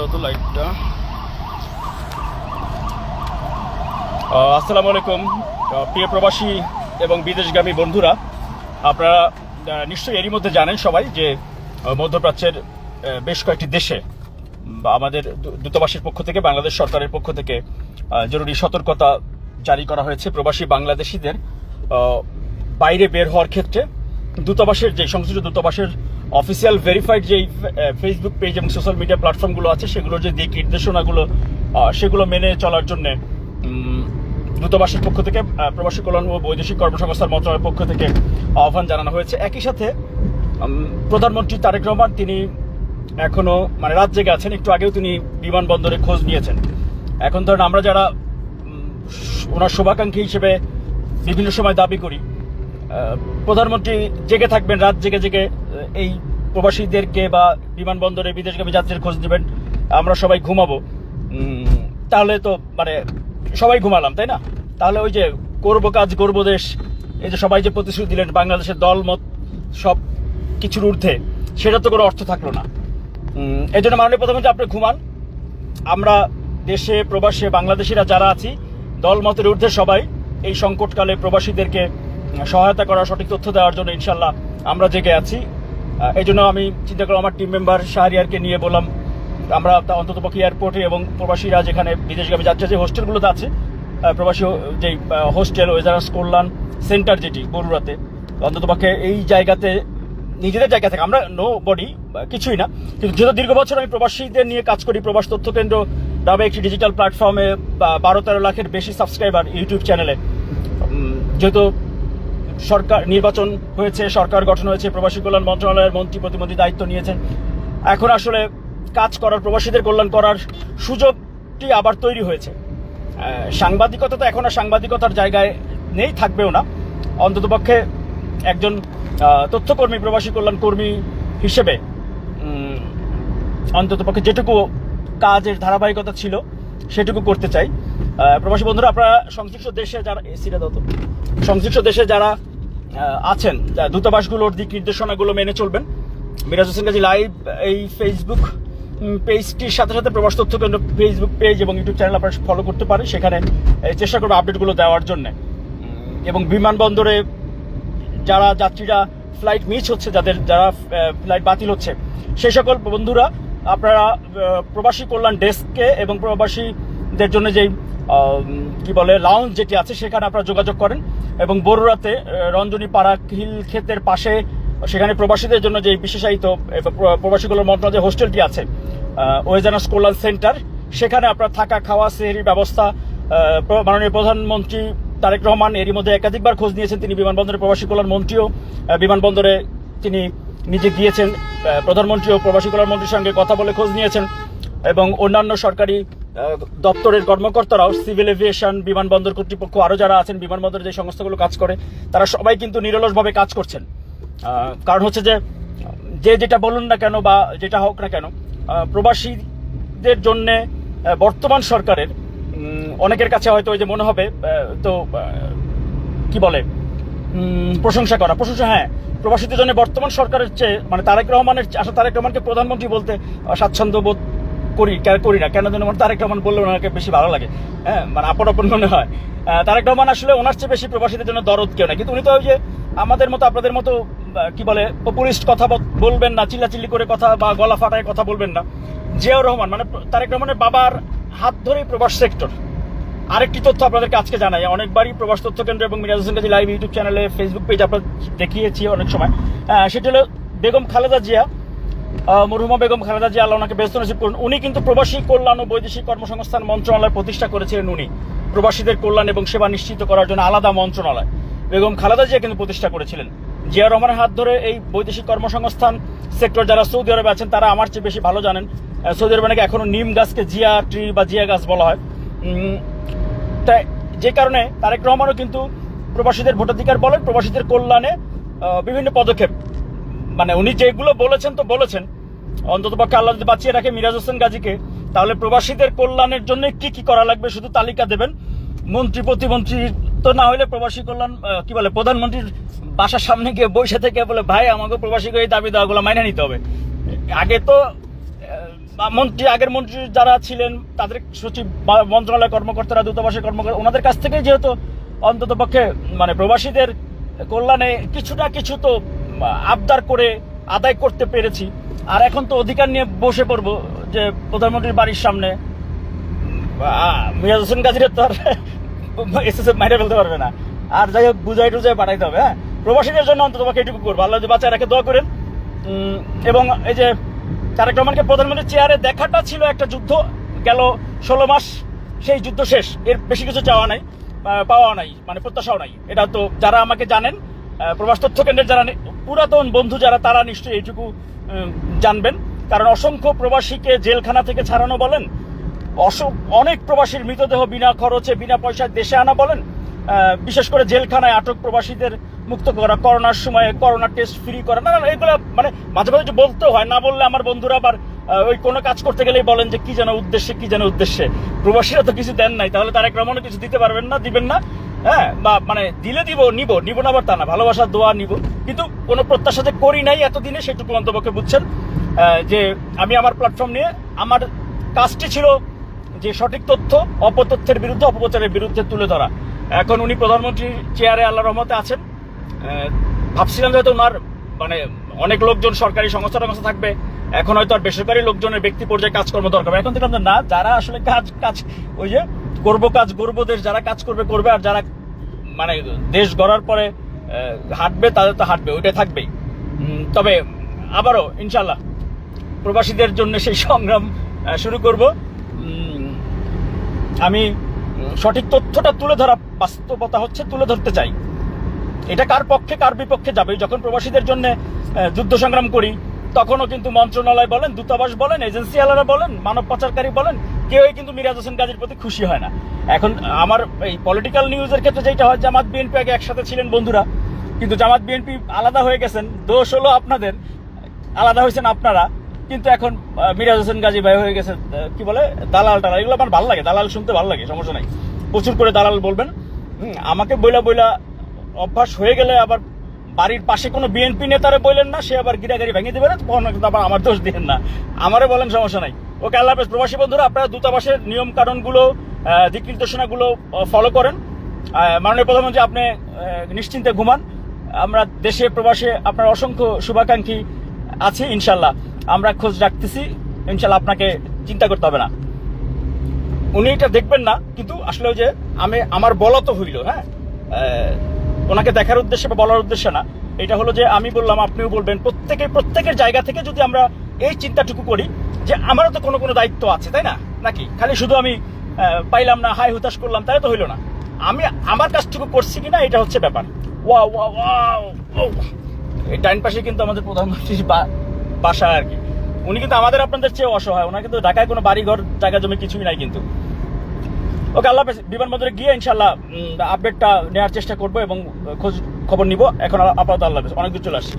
দাও তো লাইটটা। আসসালামু আলাইকুম প্রিয় প্রবাসী এবং বিদেশগামী বন্ধুরা, আপনারা নিশ্চয়ই এরই মধ্যে জানেন সবাই যে মধ্যপ্রাচ্যের বেশ কয়েকটি দেশে আমাদের দূতাবাসের পক্ষ থেকে, বাংলাদেশ সরকারের পক্ষ থেকে জরুরি সতর্কতা জারি করা হয়েছে প্রবাসী বাংলাদেশিদের বাইরে বের হওয়ার ক্ষেত্রে। দূতাবাসের যে সংশ্লিষ্ট দূতাবাসের অফিসিয়াল ভেরিফাইড যেই ফেসবুক পেজ এবং সোশ্যাল মিডিয়া প্ল্যাটফর্মগুলো আছে সেগুলোর যে দিক নির্দেশনাগুলো সেগুলো মেনে চলার জন্য দূতাবাসের পক্ষ থেকে, প্রবাসী কল্যাণ ও বৈদেশিক কর্মসংস্থান মন্ত্রণালয়ের পক্ষ থেকে আহ্বান জানানো হয়েছে। একই সাথে প্রধানমন্ত্রী তারেক রহমান তিনি এখনো রাত জেগে আছেন। একটু আগেও তিনি বিমানবন্দরে খোঁজ নিয়েছেন। এখন ধরেন আমরা যারা ওনার শুভাকাঙ্ক্ষী হিসেবে বিভিন্ন সময় দাবি করি প্রধানমন্ত্রী জেগে থাকবেন, রাত জেগে জেগে এই প্রবাসীদেরকে বা বিমানবন্দরে বিদেশগামী যাত্রীর খোঁজ নেবেন, আমরা সবাই ঘুমাবো, তাহলে তো সবাই ঘুমালাম, তাই না? তাহলে ওই যে করবো কাজ গর্ব দেশ, এই যে সবাই যে প্রতিশ্রুতি দিলেন বাংলাদেশের দলমত সব কিছুর ঊর্ধ্বে, সেটা তো কোনো অর্থ থাকলো না। এই জন্য মাননীয় প্রধানমন্ত্রী আপনি ঘুমান, আমরা দেশে প্রবাসে বাংলাদেশিরা যারা আছি দলমতের ঊর্ধ্বে সবাই এই সংকটকালে প্রবাসীদেরকে সহায়তা করা, সঠিক তথ্য দেওয়ার জন্য ইনশাল্লাহ আমরা জেগে আছি। এই জন্য আমি চিন্তা করলাম আমার টিম মেম্বার শাহরিয়ারকে নিয়ে বললাম আমরা অন্ততপক্ষে এয়ারপোর্টে এবং প্রবাসীরা যেখানে বিদেশগামী যাত্রী যে হোস্টেলগুলোতে আছে, প্রবাসী যেই হোস্টেল ওয়েজারাস কল্যাণ সেন্টার যেটি বরুড়াতে, অন্ততপক্ষে এই জায়গাতে নিজেদের জায়গা থেকে, আমরা নো বডি কিছুই না, কিন্তু যেহেতু দীর্ঘ বছর আমি প্রবাসীদের নিয়ে কাজ করি, প্রবাস তথ্য কেন্দ্র নামে একটি ডিজিটাল প্ল্যাটফর্মে 12-13 লাখের বেশি সাবস্ক্রাইবার ইউটিউব চ্যানেলে, যেহেতু সরকার নির্বাচন হয়েছে, সরকার গঠন হয়েছে, প্রবাসী কল্যাণ মন্ত্রণালয়ের মন্ত্রী প্রতিমন্ত্রী দায়িত্ব নিয়েছেন, এখন আসলে কাজ করার, প্রবাসীদের কল্যাণ করার সুযোগটি আবার তৈরি হয়েছে। সাংবাদিকতা তো এখন আর সাংবাদিকতার জায়গায় নেই, থাকবেও না। অন্ততপক্ষে একজন তথ্যকর্মী, প্রবাসী কল্যাণ কর্মী হিসেবে অন্ততপক্ষে যেটুকু কাজের ধারাবাহিকতা ছিল সেটুকু করতে চাই। প্রবাসী বন্ধুরা, আপনারা সংশ্লিষ্ট দেশে যারা সংশ্লিষ্ট দেশে যারা আছেন, দূতাবাসগুলোর দিক নির্দেশনাগুলো মেনে চলবেন। মিরাজ হোসেন গাজী লাইভ এই ফেসবুক পেজটির সাথে সাথে প্রবাস তথ্য কেন্দ্র ফেসবুক পেজ এবং ইউটিউব চ্যানেল আপনারা ফলো করতে পারেন, সেখানে চেষ্টা করবো আপডেটগুলো দেওয়ার জন্য। এবং বিমানবন্দরে যারা যাত্রীরা ফ্লাইট মিস হচ্ছে, যারা ফ্লাইট বাতিল হচ্ছে, সেই সকল বন্ধুরা আপনারা প্রবাসী কল্যাণ ডেস্ককে এবং প্রবাসীদের জন্য যেই লাউঞ্জ যেটি আছে সেখানে আপনারা যোগাযোগ করেন। এবং বরুড়াতে রঞ্জনী পাড়া হিল ক্ষেতের পাশে সেখানে প্রবাসীদের জন্য যে বিশেষায়িত প্রবাসী কল্যাণ মন্ত্রণালয় যে হোস্টেলটি আছে ওয়েজারাস কল্যাণ সেন্টার, সেখানে আপনার থাকা খাওয়া সেহরির ব্যবস্থা মাননীয় প্রধানমন্ত্রী তারেক রহমান এরই মধ্যে একাধিকবার খোঁজ নিয়েছেন। তিনি বিমানবন্দরে প্রবাসী কল্যাণ মন্ত্রীও বিমানবন্দরে তিনি নিজে গিয়েছেন, প্রধানমন্ত্রী ও প্রবাসী কল্যাণ মন্ত্রীর সঙ্গে কথা বলে খোঁজ নিয়েছেন। এবং অন্যান্য সরকারি দপ্তরের কর্মকর্তারাও, সিভিল এভিয়েশন, বিমানবন্দর কর্তৃপক্ষ, আরও যারা আছেন বিমানবন্দরে যে সংস্থাগুলো কাজ করে, তারা সবাই কিন্তু নিরলসভাবে কাজ করছেন। কারণ হচ্ছে যে যেটা বলুন না কেন বা যেটা হোক না কেন, প্রবাসীদের জন্যে বর্তমান সরকারের অনেকের কাছে হয়তো ওই যে মনে হবে তো প্রশংসা, হ্যাঁ, প্রবাসীদের জন্য বর্তমান সরকারের চেয়ে তারেক রহমানকে প্রধানমন্ত্রী বলতে স্বাচ্ছন্দ্য বোধ করি না কেন যেন তারেক রহমান বললে ওনাকে বেশি ভালো লাগে, হ্যাঁ, আপন মনে হয়। তারেক রহমান আসলে ওনার চেয়ে বেশি প্রবাসীদের জন্য দরদ কেউ না, কিন্তু উনি তো ওই যে আমাদের মতো আপনাদের মতো পপুলিস্ট কথা বলবেন না, চিল্লাচিল্লি করে কথা বা গলা ফাটায় কথা বলবেন না। জিয়াউর রহমান তারেক রহমানের বাবার হাত ধরেই প্রবাস সেক্টর। আরেকটি তথ্য আপনাদেরকে আজকে জানাই, অনেকবারই প্রবাস তথ্য কেন্দ্র এবং মিরাজ হোসেন গাজী লাইভ ইউটিউব চ্যানেলে, ফেসবুক পেজ আপনার দেখিয়েছি অনেক সময়। সেটা হলো বেগম খালেদা জিয়া, মরহুমা বেগম খালেদা জিয়া, আল্লাহ ওনাকে ব্যস্ত নসিব করুন। উনি কিন্তু প্রবাসী কল্যাণ ও বৈদেশিক কর্মসংস্থান মন্ত্রণালয় প্রতিষ্ঠা করেছিলেন। উনি প্রবাসীদের কল্যাণ এবং সেবা নিশ্চিত করার জন্য আলাদা মন্ত্রণালয় বেগম খালেদা জিয়া কিন্তু প্রতিষ্ঠা করেছিলেন। জিয়া রহমানের হাত ধরে এই বৈদেশিক কর্মসংস্থান সেক্টর যারা সৌদি আরবে আছেন তারা আমার চেয়ে বেশি ভালো জানেন। সৌদি আরবে নাকি এখনো নিম গাছকে জিয়া ট্রি বা জিয়া গাছ বলা হয়। তাই যে কারণে তারেক রহমানও কিন্তু প্রবাসীদের ভোটাধিকার বলেন, প্রবাসীদের কল্যাণে বিভিন্ন পদক্ষেপ, উনি যেগুলো বলেছেন অন্ততপক্ষে আল্লাহ যদি বাঁচিয়ে রাখে মিরাজ হোসেন গাজীকে, তাহলে প্রবাসীদের কল্যাণের জন্য কি করা লাগবে শুধু তালিকা দেবেন। মন্ত্রী প্রতিমন্ত্রী তো না হলে প্রবাসী কল্যাণ প্রধানমন্ত্রীর বাসার সামনে গিয়ে বসে থেকে বলে ভাই আমাকে প্রবাসী করে দাবি দেওয়াগুলো মাইনে নিতে হবে। আগে তো মন্ত্রী, আগের মন্ত্রী যারা ছিলেন তাদের সচিব, মন্ত্রণালয় কর্মকর্তারা, দূতাবাসের কর্মকর্তা, ওনাদের কাছ থেকে যেহেতু অন্তত পক্ষে মানে প্রবাসীদের কল্যাণে কিছু না কিছু তো আবদার করে আদায় করতে পেরেছি। আর এখন তো অধিকার নিয়ে বসে পড়বো যে প্রধানমন্ত্রীর বাড়ির সামনে মিরাজ হোসেন গাজীরা তো আর এসএসএফ মাইরে ফেলতে পারবে না। আর যাই হোক বুঝাই টুজাই পাঠাইতে হবে। হ্যাঁ, প্রবাসীদের জন্য অন্তত পক্ষে এটুকু করবো, আল্লাহ বাচ্চায় রাখে দোয়া করেন। এবং এই যে তারেক রহমানকে প্রধানমন্ত্রীর চেয়ারে দেখাটা ছিল একটা যুদ্ধ, গেল 16 মাস, সেই যুদ্ধ শেষ। এর বেশি কিছু চাওয়া নাই, পাওয়া নাই, মানে প্রত্যাশাও নাই। এটা তো যারা আমাকে জানেন, প্রবাস তথ্য কেন্দ্রের যারা পুরাতন বন্ধু যারা, তারা নিশ্চয়ই এইটুকু জানবেন। কারণ অসংখ্য প্রবাসীকে জেলখানা থেকে ছাড়ানো বলেন, অনেক প্রবাসীর মৃতদেহ বিনা খরচে বিনা পয়সায় দেশে আনা বলেন, বিশেষ করে জেলখানায় আটক প্রবাসীদের মুক্ত করা, করোনার সময় করোনা টেস্ট ফ্রি করা, না এগুলো মানে মাঝে মাঝে বলতে হয়, না বললে আমার বন্ধুরা আবার ওই কোনো কাজ করতে গেলেই বলেন যে কি যেন উদ্দেশ্যে, কি যেন উদ্দেশ্যে। প্রবাসীরা তো কিছু দেন নাই, তাহলে তারেক রহমানও কিছু দিতে পারবেন না, দিবেন না। হ্যাঁ, বা মানে দিলে নিব না, আবার তা না, ভালোবাসার দোয়া নিব, কিন্তু কোনো প্রত্যাশা যে করি নাই এতদিনে, সেটুকু অন্তপক্ষে বুঝছেন। যে আমি আমার প্ল্যাটফর্ম নিয়ে আমার কাজটি ছিল যে সঠিক তথ্য অপতথ্যের বিরুদ্ধে, অপপ্রচারের বিরুদ্ধে তুলে ধরা। এখন উনি প্রধানমন্ত্রীর চেয়ারে আল্লাহ রহমতে আছেন। ভাবছিলাম হয়তো ওনার মানে অনেক লোকজন সরকারি সংস্থা থাকবে, এখন হয়তো আর বেসরকারি লোকজনের ব্যক্তি পর্যায়ে কাজকর্ম দরকার। এখন দেখলাম না, যারা আসলে কাজ ওই যে গর্ব দেশ, যারা কাজ করবে, আর যারা মানে দেশ গড়ার পরে হাঁটবে, তাদের তো হাঁটবে, ওইটাই থাকবেই। তবে আবারও ইনশাল্লাহ প্রবাসীদের জন্য সেই সংগ্রাম শুরু করব। আমি সঠিক তথ্যটা তুলে ধরা, বাস্তবতা হচ্ছে তুলে ধরতে চাই। এটা কার পক্ষে কার বিপক্ষে যাবে। যখন প্রবাসীদের জন্য যুদ্ধ সংগ্রাম করি, তখনও কিন্তু মন্ত্রণালয় বলেন, দূতাবাস বলেন, এজেন্সি আলারা বলেন, মানব পাচারকারী বলেন, কেউই কিন্তু মিরাজ হোসেন গাজীর প্রতি খুশি হয় না। এখন আমার এই পলিটিক্যাল নিউজের ক্ষেত্রে যেটা হয়, জামাত বিএনপি আগে একসাথে ছিলেন বন্ধুরা, কিন্তু জামাত বিএনপি আলাদা হয়ে গেছেন, দোষ হলো আপনাদের, আলাদা হয়েছেন আপনারা। কিন্তু এখন মিরাজ হোসেন গাজী ভাই হয়ে গেছে কি বলে দালাল, এগুলো আমার ভালো লাগে, দালাল শুনতে ভালো লাগে, সমস্যা নাই, প্রচুর করে দালাল বলবেন। আমাকে বইলা অভ্যাস হয়ে গেলে আবার বাড়ির পাশে কোনো বিএনপি নেতারে বললেন না, সে আবার গিরাগাড়ি ভেঙে দেবে না, কিন্তু আবার আমার দোষ দিবেন না, আমারে বলেন, সমস্যা নাই। ওকে, আল্লাহ হাফেজ। প্রবাসী বন্ধুরা, আপনারা দূতাবাসের নিয়ম কানুনগুলো, দিক নির্দেশনাগুলো ফলো করেন। মাননীয় প্রধানমন্ত্রী, আপনি নিশ্চিন্তে ঘুমান। আমরা দেশে প্রবাসে আপনার অসংখ্য শুভাকাঙ্ক্ষী আছি, ইনশাল্লাহ আমরা খোঁজ রাখতেছি, ইনশাল্লাহ আপনাকে চিন্তা করতে হবে না। উনি এটা দেখবেন না, কিন্তু আসলে যে আমার বলা তো হইল, হ্যাঁ, ওনাকে দেখার উদ্দেশ্যে বা বলার উদ্দেশ্যে না। এটা হলো যে আমি বললাম, আপনিও বলবেন, প্রত্যেকের জায়গা থেকে যদি আমরা এই চিন্তাটুকু করি যে আমারও তো কোনো দায়িত্ব আছে, তাই না? নাকি খালি শুধু আমি পাইলাম না, হাই হুতাশ করলাম, তাই তো হইলো না। আমি আমার কাজটুকু করছি কিনা, এটা হচ্ছে ব্যাপার। এই ডাইন পাশে কিন্তু আমাদের প্রধানমন্ত্রীর বাসা আর কি। উনি কিন্তু আমাদের আপনাদের চেয়ে অসহায়, ওনার কিন্তু ঢাকায় কোনো বাড়িঘর, জায়গা জমি কিছুই নাই কিন্তু। ওকে, আল্লাহ হাফেজ। বিমানবন্দরে গিয়ে ইনশাল্লাহ আপডেটটা নেওয়ার চেষ্টা করবো এবং খোঁজ খবর নিব। এখন আপাতত আল্লাহ হাফেজ, অনেক দূর চলে আসছি।